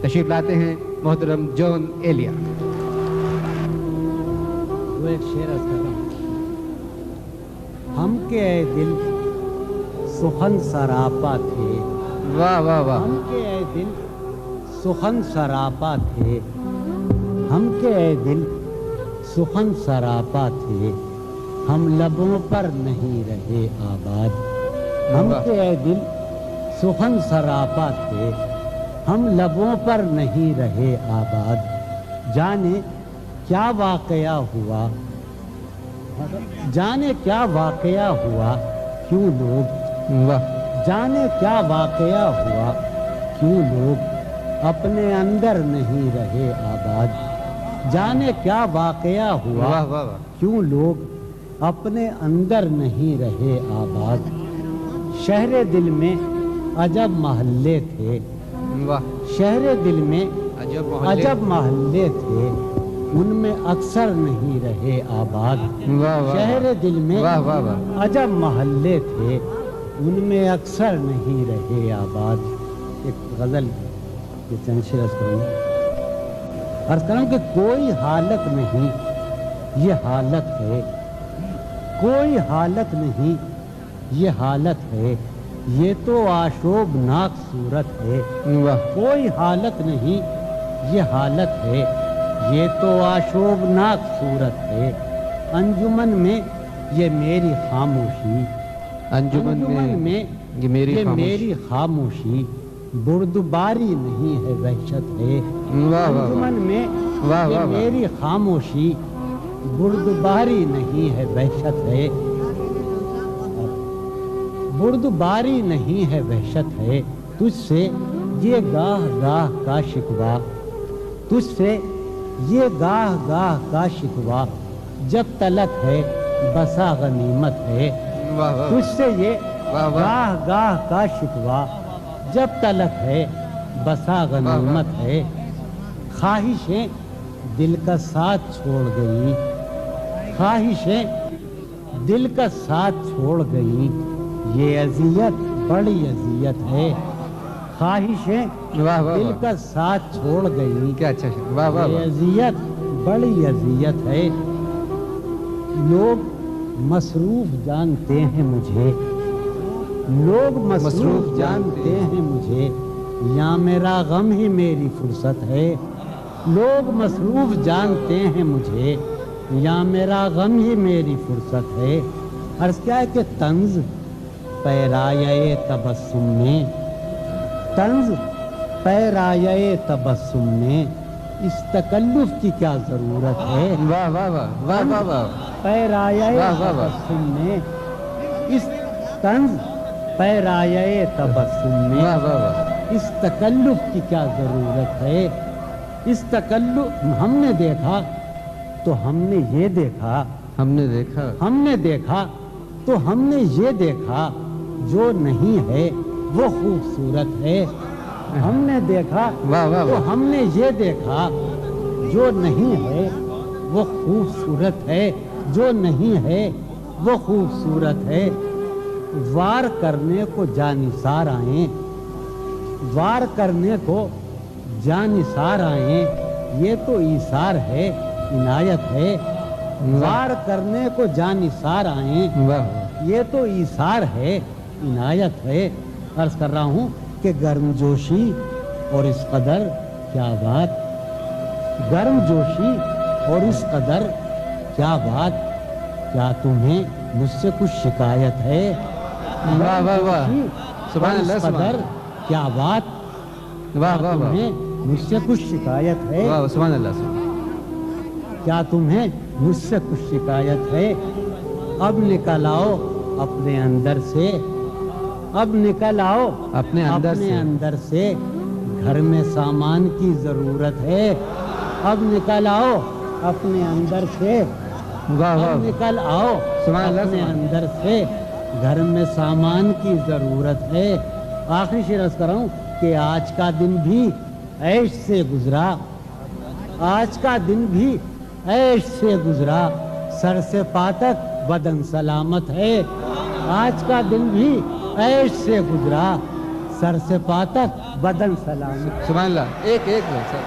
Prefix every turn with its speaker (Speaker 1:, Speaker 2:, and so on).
Speaker 1: تشریف لاتے ہیں محترم جون ایلیا۔
Speaker 2: وہ ایک شعر عرض کر رہا ہوں۔ ہم کے اے دل سخن سراپا تھے،
Speaker 1: واہ واہ واہ،
Speaker 2: ہم کے اے دل سخن سراپا تھے، ہم کے اے دل سخن سراپا تھے، ہم لبوں پر نہیں رہے آباد۔ ہم کے اے دل سخن سراپا تھے، ہم لبوں پر نہیں رہے آباد۔ جانے کیا واقعہ ہوا، جانے کیا واقعہ ہوا، کیوں لوگ،
Speaker 1: واہ،
Speaker 2: جانے کیا واقعہ ہوا، کیوں لوگ اپنے اندر نہیں رہے آباد۔ جانے کیا واقعہ ہوا،
Speaker 1: واہ واہ واہ،
Speaker 2: کیوں لوگ اپنے اندر نہیں رہے آباد۔ شہر دل میں عجب محلے تھے،
Speaker 1: واہ،
Speaker 2: شہر دل میں
Speaker 1: عجب محلے،
Speaker 2: عجب محلے تھے، ان میں اکثر نہیں رہے آباد۔
Speaker 1: واہ واہ،
Speaker 2: شہر دل میں
Speaker 1: واہ واہ واہ،
Speaker 2: عجب محلے تھے، ان میں اکثر نہیں رہے آباد۔ ایک غزل یہ چند شعر عرض کروں، عرض کروں کہ کوئی حالت نہیں یہ حالت ہے، کوئی حالت نہیں یہ حالت ہے، یہ تو آشوبناک صورت ہے۔
Speaker 1: واہ،
Speaker 2: کوئی حالت نہیں یہ حالت ہے، یہ تو آشوبناک صورت ہے۔ انجمن میں یہ میری خاموشی،
Speaker 1: انجمن میں یہ میری
Speaker 2: خاموشی، بردباری نہیں ہے وحشت ہے۔
Speaker 1: واہ واہ،
Speaker 2: انجمن میں
Speaker 1: واہ
Speaker 2: یہ
Speaker 1: واہ،
Speaker 2: میری خاموشی، بردباری نہیں ہے وحشت ہے، بردباری نہیں ہے وحشت ہے۔ تجھ سے یہ گاہ گاہ کا شکوہ، تجھ سے یہ گاہ گاہ کا شکوہ، جب تلک ہے بسا غنیمت ہے۔
Speaker 1: واہ واہ،
Speaker 2: تجھ سے یہ
Speaker 1: واہ واہ،
Speaker 2: گاہ گاہ کا شکوہ، جب تلک ہے بسا غنیمت ہے۔ خواہشیں دل کا ساتھ چھوڑ گئی، خواہشیں دل کا ساتھ چھوڑ گئی، یہ اذیت بڑی اذیت ہے۔ خواہشیں
Speaker 1: واہ واہ،
Speaker 2: دل کا ساتھ چھوڑ گئی،
Speaker 1: کیا اچھا ہے، واہ واہ
Speaker 2: یہ
Speaker 1: واہ،
Speaker 2: اذیت بڑی اذیت ہے۔ لوگ مصروف جانتے ہیں مجھے، لوگ مصروف جانتے ہیں مجھے، یا میرا غم ہی میری فرصت ہے۔ لوگ مصروف جانتے ہیں مجھے، یا میرا غم ہی میری فرصت ہے۔ عرض کیا ہے کہ طنز پیرایہ تبسم میں، طنز پیرایہ تبسم میں، اس تکلف کی کیا ضرورت ہے۔
Speaker 1: واہ واہ واہ، واہ واہ واہ،
Speaker 2: پیرایہ
Speaker 1: واہ واہ واہ،
Speaker 2: تبسم میں، اس طنز پیرایہ تبسم میں،
Speaker 1: واہ واہ واہ،
Speaker 2: اس تکلف کی کیا ضرورت ہے۔ اس تکلف ہم نے دیکھا تو ہم نے یہ دیکھا،
Speaker 1: ہم نے دیکھا،
Speaker 2: ہم نے دیکھا تو ہم نے یہ دیکھا، جو نہیں ہے وہ خوبصورت ہے۔ ہم نے دیکھا
Speaker 1: واہ واہ
Speaker 2: تو
Speaker 1: واہ،
Speaker 2: ہم نے یہ دیکھا، جو نہیں ہے وہ خوبصورت ہے، جو نہیں ہے وہ خوبصورت ہے۔ وار کرنے کو جانثار آئیں، وار کرنے کو جانثار آئیں، یہ تو ایثار ہے، عنایت ہے۔ وار کرنے کو جانثار آئیں،
Speaker 1: واہ واہ،
Speaker 2: یہ تو ایثار ہے، عنایت ہے۔ عرض کر رہا ہوں کہ گرم جوشی اور اس قدر کیا بات، گرم جوشی اور اس قدر کیا بات، کیا تمہیں مجھ سے کچھ شکایت ہے۔
Speaker 1: واہ واہ واہ،
Speaker 2: جوشی
Speaker 1: سبحان
Speaker 2: اور
Speaker 1: اللہ،
Speaker 2: اس
Speaker 1: سبحان
Speaker 2: قدر کیا بات،
Speaker 1: واہ
Speaker 2: کیا
Speaker 1: واہ واہ،
Speaker 2: تمہیں مجھ سے کچھ شکایت ہے۔
Speaker 1: واہ، سبحان اللہ، سبحان
Speaker 2: کیا تمہیں مجھ سے کچھ شکایت ہے۔ اب نکل آؤ اپنے اندر سے، اب نکل آؤ
Speaker 1: اپنے اندر سے،
Speaker 2: اندر سے، گھر میں سامان کی ضرورت ہے۔ اب نکل آؤ اپنے اندر سے،
Speaker 1: واہ واہ،
Speaker 2: اب نکل آؤ
Speaker 1: سبحان اللہ،
Speaker 2: اپنے
Speaker 1: سبحان
Speaker 2: اندر سے، گھر میں سامان کی ضرورت ہے۔ آخری شعر عرض کر رہا ہوں کہ آج کا دن بھی عیش سے گزرا، آج کا دن بھی عیش سے گزرا، سر سے پا تک بدن سلامت ہے۔ آج کا دن بھی عیش سے گزرا، سر سے پا تک بدن سلام.
Speaker 1: سبحان اللہ. ایک ایک سر